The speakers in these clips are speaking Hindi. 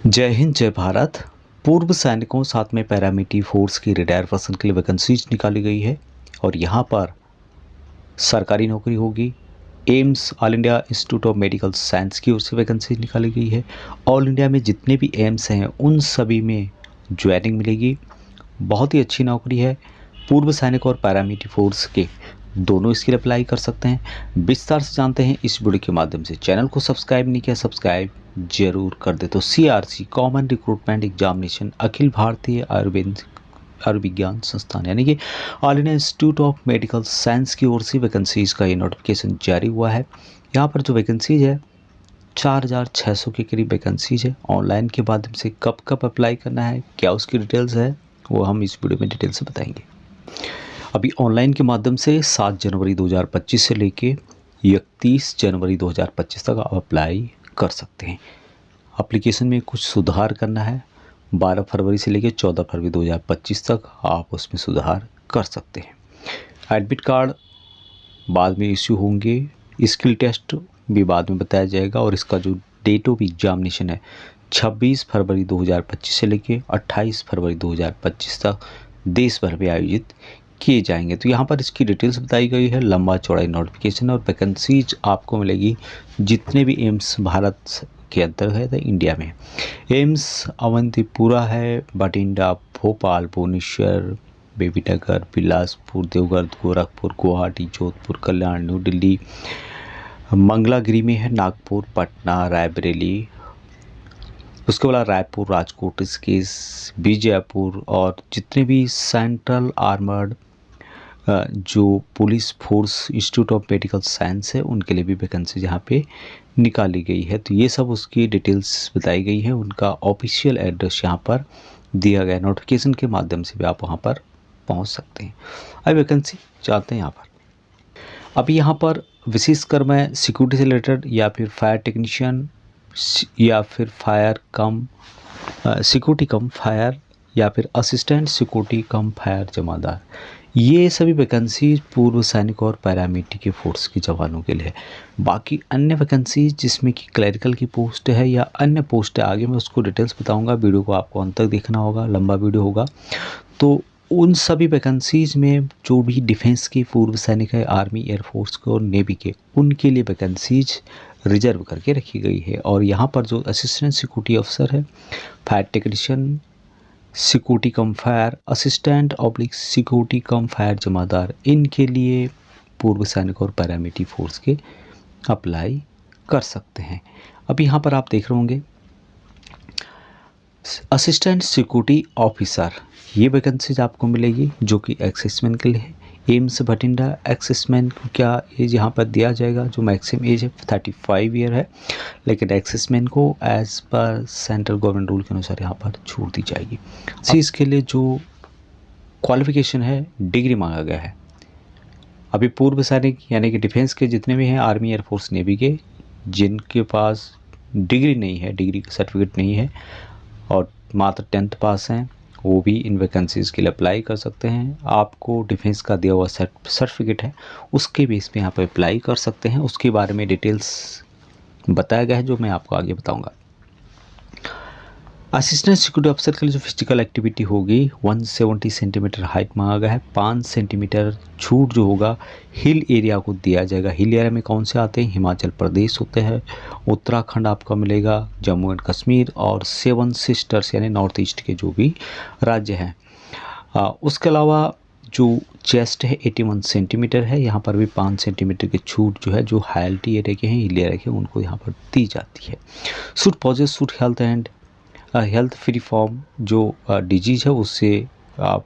जय हिंद जय भारत। पूर्व सैनिकों साथ में पैरामिलिट्री फोर्स की रिटायर पर्सन के लिए वैकेंसीज निकाली गई है और यहाँ पर सरकारी नौकरी होगी। AIIMS all India institute of medical science की ओर से वैकेंसी निकाली गई है। ऑल इंडिया में जितने भी एम्स हैं उन सभी में ज्वाइनिंग मिलेगी। बहुत ही अच्छी नौकरी है। पूर्व सैनिक और पैरामिलिट्री फोर्स के दोनों इसके लिए अप्लाई कर सकते हैं। विस्तार से जानते हैं इस वीडियो के माध्यम से। चैनल को सब्सक्राइब नहीं किया, सब्सक्राइब जरूर कर दे। तो CRC common recruitment examination Akhil Bharatiya Ayurvigyan संस्थान यानी कि all India institute of medical science की ओर से वैकेंसीज का ये नोटिफिकेशन जारी हुआ है। यहाँ पर जो वैकेंसीज है 4600 के करीब वैकेंसीज है। ऑनलाइन के माध्यम से कब कब अप्लाई करना है, क्या उसकी डिटेल्स है, वो हम इस वीडियो में डिटेल से बताएंगे। अभी ऑनलाइन के माध्यम से 7 जनवरी 2025 से लेके 31 जनवरी 2025 तक आप अप्लाई कर सकते हैं। एप्लीकेशन में कुछ सुधार करना है। 12 फरवरी से लेकर 14 फरवरी 2025 तक आप उसमें सुधार कर सकते हैं। एडमिट कार्ड बाद में इश्यू होंगे। स्किल टेस्ट भी बाद में बताया जाएगा और इसका जो डेट ऑफ एग्जामिनेशन है 26 फरवरी 2025 से लेकर 28 फरवरी 2025 तक देश भर में आयोजित किए जाएंगे। तो यहाँ पर इसकी डिटेल्स बताई गई है। लंबा चौड़ाई नोटिफिकेशन और वैकेंसीज आपको मिलेगी जितने भी एम्स भारत के अंतर्गत है इंडिया में। एम्स अवंतीपुरा है, बठिंडा, भोपाल, भुवनेश्वर, बेबीनगर, बिलासपुर, देवघर, गोरखपुर, गुवाहाटी, जोधपुर, कल्याण, न्यू दिल्ली, मंगलागिरी में है, नागपुर, पटना, रायबरेली, उसके बाद रायपुर, राजकोट, इसके बीजापुर और जितने भी सेंट्रल आर्मर्ड जो police force institute of medical science है उनके लिए भी वैकेंसी यहाँ पे निकाली गई है। तो ये सब उसकी डिटेल्स बताई गई है। उनका ऑफिशियल एड्रेस यहाँ पर दिया गया। नोटिफिकेशन के माध्यम से भी आप वहाँ पर पहुँच सकते हैं। अब वैकेंसी चाहते हैं यहाँ पर। अभी यहाँ पर विशेषकर मैं सिक्योरिटी से रिलेटेड या फिर फायर टेक्नीशियन या फिर फायर कम सिक्योरिटी कम फायर या फिर असिस्टेंट सिक्योरिटी कम फायर जमादार, ये सभी वैकेंसी पूर्व सैनिक और पैरामिलिट्री के फोर्स के जवानों के लिए है। बाकी अन्य वैकेंसी जिसमें कि क्लरिकल की पोस्ट है या अन्य पोस्ट है, आगे मैं उसको डिटेल्स बताऊंगा। वीडियो को आपको अंत तक देखना होगा, लंबा वीडियो होगा। तो उन सभी वैकेंसीज में जो भी डिफेंस के पूर्व सैनिक है, आर्मी, एयरफोर्स के और नेवी के, उनके लिए वैकेंसीज रिजर्व करके रखी गई है। और यहाँ पर जो असिस्टेंट सिक्योरिटी अफसर है, फायर टेक्नीशियन, सिक्योरिटी कम फायर असिस्टेंट ऑब्लिक सिक्योरिटी कम फायर जमादार, इनके लिए पूर्व सैनिक और पैरामिलिट्री फोर्स के अप्लाई कर सकते हैं। अब यहाँ पर आप देख रहे होंगे असिस्टेंट सिक्योरिटी ऑफिसर, ये वैकेंसीज आपको मिलेगी जो कि एक्सेसमैन के लिए है। एम्स बठिंडा, एक्सेसमैन को क्या एज यहाँ पर दिया जाएगा, जो मैक्सिमम एज है 35 ईयर है, लेकिन एक्सेसमैन को as per central government rule के अनुसार यहाँ पर छूट दी जाएगी। इसके लिए जो क्वालिफिकेशन है डिग्री मांगा गया है। अभी पूर्व सैनिक यानी कि डिफेंस के जितने भी हैं, आर्मी, एयरफोर्स, नेवी के, जिनके पास डिग्री नहीं है, डिग्री सर्टिफिकेट नहीं है और मात्र 10th पास हैं, वो भी इन वैकेंसीज़ के लिए अप्लाई कर सकते हैं। आपको डिफेंस का दिया हुआ सर्टिफिकेट है, उसके बेस पे यहाँ पर अप्लाई कर सकते हैं। उसके बारे में डिटेल्स बताया गया है जो मैं आपको आगे बताऊंगा। असिस्टेंट सिक्योरिटी अफसर के लिए जो फिजिकल एक्टिविटी होगी 170 सेंटीमीटर हाइट मांगा गया है। 5 सेंटीमीटर छूट जो होगा हिल एरिया को दिया जाएगा। हिल एरिया में कौन से आते हैं? हिमाचल प्रदेश होते हैं, उत्तराखंड आपका मिलेगा, जम्मू एंड कश्मीर और 7 सिस्टर्स यानी नॉर्थ ईस्ट के जो भी राज्य हैं। उसके अलावा जो चेस्ट है 81 सेंटीमीटर है। यहाँ पर भी 5 सेंटीमीटर की छूट जो है जो हाइल्टी एरिया के हैं, हिल एरिया के, उनको यहाँ पर दी जाती है। Suit possess suit health and health free form, जो डिजीज़ है उससे आप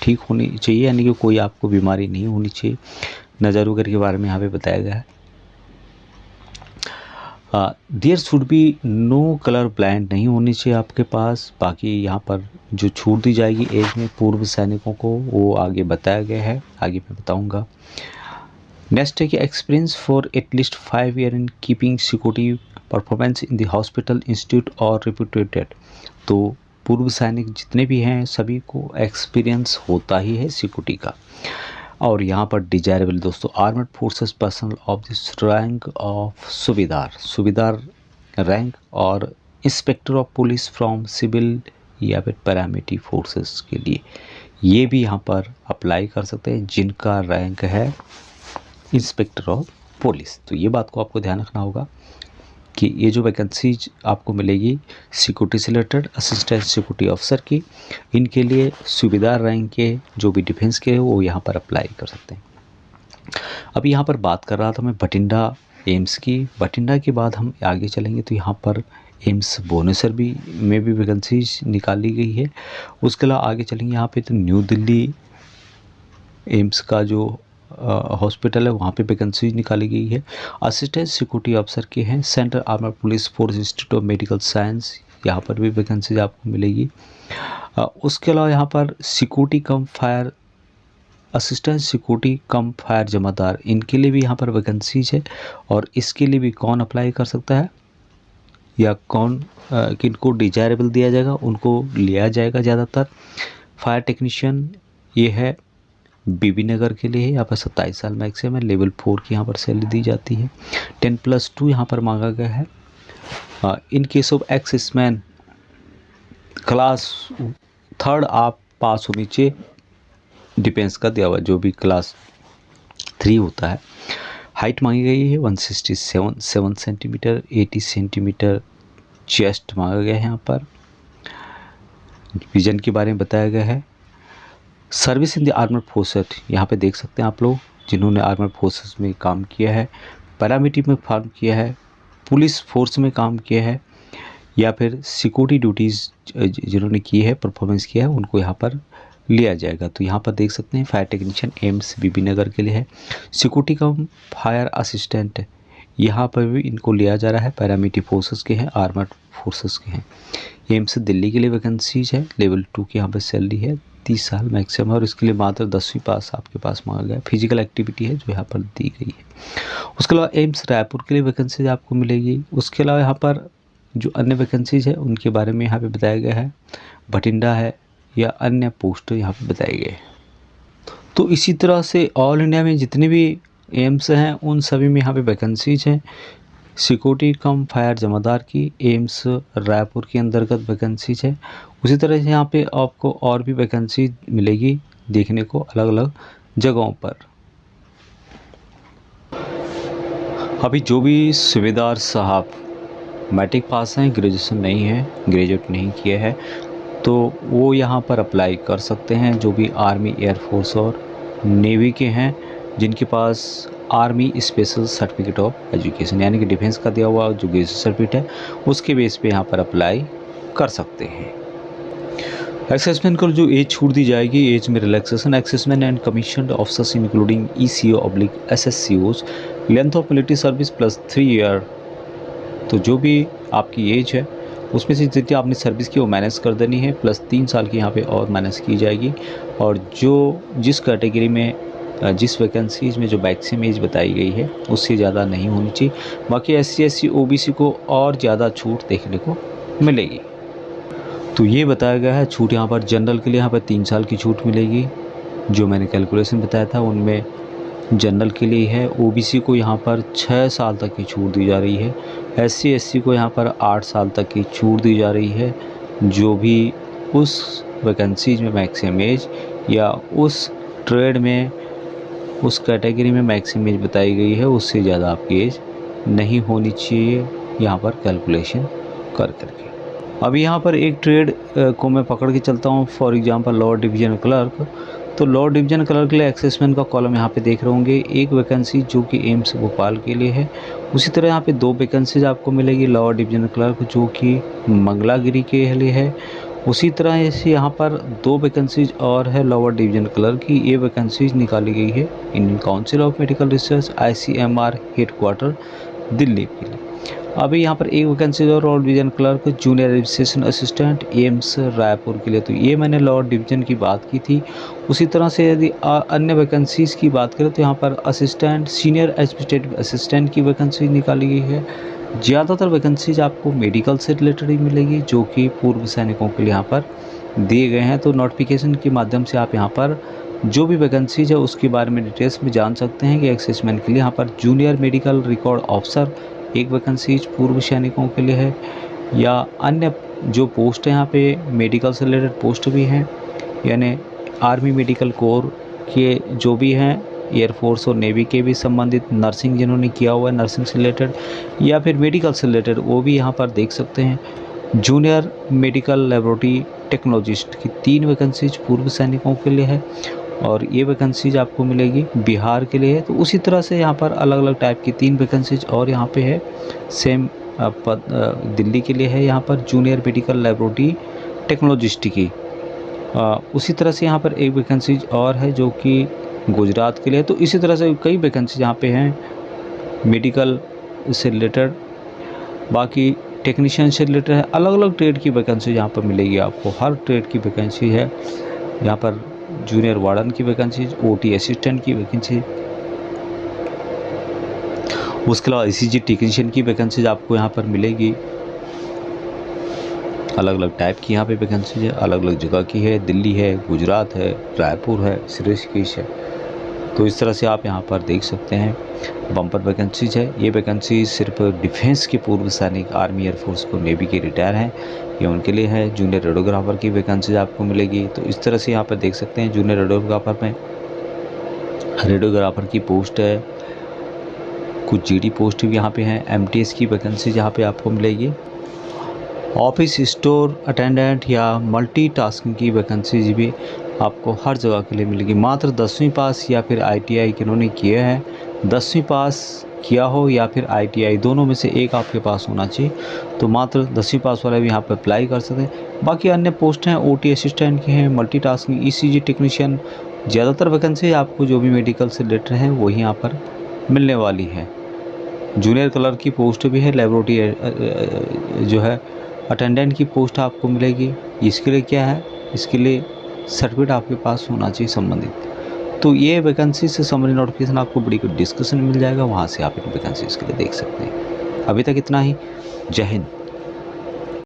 ठीक होनी चाहिए, यानी कि कोई आपको बीमारी नहीं होनी चाहिए। नज़र वगैरह के बारे में यहाँ पे बताया गया है। There should be no colour blind, नहीं होनी चाहिए आपके पास। बाकी यहाँ पर जो छूट दी जाएगी एज में पूर्व सैनिकों को, वो आगे बताया गया है, आगे मैं बताऊँगा। नेक्स्ट है कि experience for at least 5 year in keeping security performance in the hospital institute और रिप्यूटेड। तो पूर्व सैनिक जितने भी हैं सभी को एक्सपीरियंस होता ही है सिक्योरिटी का। और यहाँ पर डिजायरेबल दोस्तों, armed forces personnel of this rank of subedar, subedar rank और inspector of police from civil या फिर पैरामिलिट्री फोर्सेस के लिए ये भी यहाँ पर अप्लाई कर सकते हैं जिनका रैंक है इंस्पेक्टर ऑफ पुलिस। तो ये बात को आपको ध्यान रखना होगा कि ये जो वैकेंसीज आपको मिलेगी सिक्योरिटी से रिलेटेड असिस्टेंट सिक्योरिटी ऑफिसर की, इनके लिए सूबेदार रैंक के जो भी डिफेंस के हैं वो यहाँ पर अप्लाई कर सकते हैं। अभी यहाँ पर बात कर रहा था मैं बठिंडा एम्स की। बठिंडा के बाद हम आगे चलेंगे तो यहाँ पर एम्स भुवनेश्वर भी में भी वैकेंसीज निकाली गई है। उसके अलावा आगे चलेंगे यहाँ पे तो न्यू दिल्ली एम्स का जो हॉस्पिटल है वहाँ पे वैकेंसी निकाली गई है। असिस्टेंट सिक्योरिटी ऑफिसर के हैं central armed police force institute of medical science, यहाँ पर भी वैकेंसीज आपको मिलेगी। उसके अलावा यहाँ पर सिक्योरिटी कम फायर असिस्टेंट सिक्योरिटी कम फायर जमादार, इनके लिए भी यहाँ पर वैकेंसीज है। और इसके लिए भी कौन अप्लाई कर सकता है या कौन किनको डिजायरेबल दिया जाएगा, उनको लिया जाएगा ज़्यादातर। फायर टेक्नीशियन ये है बीबी नगर के लिए है, यहाँ पर 27 साल मैक्सिमम है। लेवल 4 की यहाँ पर सैलरी दी जाती है। 10+2 यहाँ पर मांगा गया है। In case of exserviceman class 3rd आप पास होनी चाहिए, डिफेंस का दिया हुआ जो भी क्लास 3 होता है। हाइट मांगी गई है 167 सेंटीमीटर, 80 सेंटीमीटर चेस्ट मांगा गया है। यहाँ पर विजन के बारे में बताया गया है। Service in the armoured forces, यहाँ पे देख सकते हैं आप लोग जिन्होंने आर्मर्ड फोर्सेस में काम किया है, पैरामिलिट्री में काम किया है, पुलिस फोर्स में काम किया है या फिर सिक्योरिटी ड्यूटीज़ जिन्होंने की है, परफॉर्मेंस किया है, उनको यहाँ पर लिया जाएगा। तो यहाँ पर देख सकते हैं फायर टेक्नीशियन एम्स बीबी नगर के लिए है। सिक्योरिटी कम फायर असिस्टेंट यहाँ पर भी इनको लिया जा रहा है, पैरामिलिट्री फोर्सेस के हैं, आर्मर्ड फोर्सेस के हैं। एम्स दिल्ली के लिए वैकेंसीज है। लेवल 2 की यहाँ पर सैलरी है, 30 साल मैक्सिमम, और इसके लिए मात्र 10वीं पास आपके पास मांगा गया। फिजिकल एक्टिविटी है जो यहाँ पर दी गई है। उसके अलावा एम्स रायपुर के लिए वैकेंसीज आपको मिलेगी। उसके अलावा यहाँ पर जो अन्य वैकेंसीज है उनके बारे में यहाँ पे बताया गया है। बठिंडा है या अन्य पोस्ट यहाँ पे बताए गए। तो इसी तरह से ऑल इंडिया में जितने भी एम्स हैं उन सभी में यहाँ पे वैकेंसीज हैं। सिक्योरिटी कम फायर जमादार की एम्स रायपुर के अंतर्गत वैकेंसीज है। उसी तरह से यहाँ पे आपको और भी वैकेंसी मिलेगी देखने को अलग अलग जगहों पर। अभी जो भी सूबेदार साहब मैट्रिक पास हैं, ग्रेजुएशन नहीं है, ग्रेजुएट नहीं किया है, तो वो यहाँ पर अप्लाई कर सकते हैं। जो भी आर्मी, एयरफोर्स और नेवी के हैं जिनके पास army special certificate of education यानी कि डिफेंस का दिया हुआ जो ग्रेजुएशन सर्टिफिकेट है उसके बेस पे यहाँ पर अप्लाई कर सकते हैं। एक्सेसमेंट को जो एज छूट दी जाएगी, एज में relaxation. Assessment and commissioned officers including ECO/SSCOs length of military service +3 year. तो जो भी आपकी एज है उसमें से जितनी आपने सर्विस की वो माइनस कर देनी है, +3 साल की यहाँ पे और माइनस की जाएगी। और जो जिस कैटेगरी में जिस वैकेंसीज में जो मैक्सिमम एज बताई गई है उससे ज़्यादा नहीं होनी चाहिए। बाकी SC SC OBC को और ज़्यादा छूट देखने को मिलेगी। तो ये बताया गया है छूट यहाँ पर जनरल के लिए यहाँ पर 3 साल की छूट मिलेगी। जो मैंने कैलकुलेशन बताया था उनमें जनरल के लिए है। OBC को यहाँ पर 6 साल तक की छूट दी जा रही है। SC SC को यहाँ पर 8 साल तक की छूट दी जा रही है। जो भी उस वैकेंसीज में मैक्सिमम एज या उस ट्रेड में उस कैटेगरी में मैक्सिमम एज बताई गई है उससे ज़्यादा आपकी एज नहीं होनी चाहिए यहाँ पर कैलकुलेशन कर करके। अभी यहाँ पर एक ट्रेड को मैं पकड़ के चलता हूँ, for example lower division clerk. तो लोअर डिवीजन क्लर्क के लिए एक्सेसमेंट का कॉलम यहाँ पे देख रहे होंगे। एक वैकेंसी जो कि एम्स भोपाल के लिए है। उसी तरह यहाँ पे 2 वैकेंसीज आपको मिलेगी लोअर डिवीजन क्लर्क जो कि मंगलागिरी के लिए है। उसी तरह ऐसे यहाँ पर 2 वैकेंसीज और है लोअर डिवीजन क्लर्क की। ये वैकेंसीज निकाली गई है Indian council of medical research ICMR headquarter Delhi के लिए। अभी यहाँ पर एक वैकेंसी और lower division clerk junior registration assistant AIIMS Raipur के लिए। तो ये मैंने लोअर डिवीजन की बात की थी। उसी तरह से यदि अन्य वैकेंसीज़ की बात करें तो यहाँ पर असिस्टेंट सीनियर एडमिनिस्ट्रेटिव असिस्टेंट की वैकेंसी निकाली गई है। ज़्यादातर वैकेंसीज आपको मेडिकल से रिलेटेड ही मिलेगी जो कि पूर्व सैनिकों के लिए यहाँ पर दिए गए हैं। तो नोटिफिकेशन के माध्यम से आप यहाँ पर जो भी वैकेंसीज है उसके बारे में डिटेल्स में जान सकते हैं कि एक्सेसमेंट के लिए यहाँ पर जूनियर मेडिकल रिकॉर्ड ऑफिसर एक वैकेंसीज पूर्व सैनिकों के लिए है। या अन्य जो पोस्ट है यहाँ पे मेडिकल से रिलेटेड पोस्ट भी हैं, यानी आर्मी मेडिकल कोर के जो भी हैं, एयरफोर्स और नेवी के भी संबंधित, नर्सिंग जिन्होंने किया हुआ है नर्सिंग से रिलेटेड या फिर मेडिकल से रिलेटेड, वो भी यहाँ पर देख सकते हैं। जूनियर मेडिकल लेबोरेटरी टेक्नोलॉजिस्ट की 3 वैकेंसीज पूर्व सैनिकों के लिए है और ये वैकेंसीज आपको मिलेगी बिहार के लिए है। तो उसी तरह से यहाँ पर अलग अलग टाइप की 3 वैकेंसीज और यहाँ पे है सेम पद दिल्ली के लिए है यहाँ पर जूनियर मेडिकल लेबोरेटरी टेक्नोलॉजिस्ट की। उसी तरह से यहाँ पर एक वैकेंसीज और है जो कि गुजरात के लिए। तो इसी तरह से कई वैकेंसीज यहाँ पे हैं मेडिकल से रिलेटेड, बाकी टेक्नीशियन से रिलेटेड है। अलग अलग ट्रेड की वैकेंसी यहाँ पर मिलेगी आपको, हर ट्रेड की वैकेंसी है यहाँ पर। जूनियर वार्डन की वैकेंसी, ओटी असिस्टेंट की वैकेंसी, उसके अलावा ईसीजी टेक्नीशियन की वैकेंसीज आपको यहाँ पर मिलेगी। अलग अलग टाइप की यहाँ पे वैकेंसी है, अलग अलग जगह की है, दिल्ली है, गुजरात है, रायपुर है, ऋषिकेश है। तो इस तरह से आप यहाँ पर देख सकते हैं बम्पर वैकेंसीज है। ये वैकेंसी सिर्फ डिफेंस के पूर्व सैनिक, आर्मी, एयरफोर्स को नेवी के रिटायर हैं, ये उनके लिए है। जूनियर रेडियोग्राफर की वैकेंसीज आपको मिलेगी। तो इस तरह से यहाँ पर देख सकते हैं जूनियर रेडियोग्राफर में रेडियोग्राफर की पोस्ट है, कुछ जीडी पोस्ट भी यहाँ पे हैं। एमटीएस की वैकेंसी यहाँ पे आपको मिलेगी। ऑफिस स्टोर अटेंडेंट या मल्टीटास्किंग की वैकेंसीज भी आपको हर जगह के लिए मिलेगी। मात्र 10वीं पास या फिर आईटीआई जिन्होंने किया है, 10वीं पास किया हो या फिर आईटीआई, दोनों में से एक आपके पास होना चाहिए। तो मात्र 10वीं पास वाले भी यहाँ पर अप्लाई कर सकते हैं। बाकी अन्य पोस्ट हैं ओटी असिस्टेंट की हैं, मल्टीटास्किंग, ईसीजी टेक्नीशियन, ज़्यादातर वैकेंसी आपको जो भी मेडिकल से रिलेटेड हैं वही यहाँ पर मिलने वाली है। जूनियर क्लर्क की पोस्ट भी है, लेबोरेटरी जो है अटेंडेंट की पोस्ट आपको मिलेगी। इसके लिए क्या है, इसके लिए सर्टिफिकेट आपके पास होना चाहिए संबंधित। तो ये वैकेंसी से समरी नोटिफिकेशन आपको बड़ी कुछ डिस्कशन मिल जाएगा, वहाँ से आप इन वैकेंसीज के लिए देख सकते हैं। अभी तक इतना ही। जय हिंद।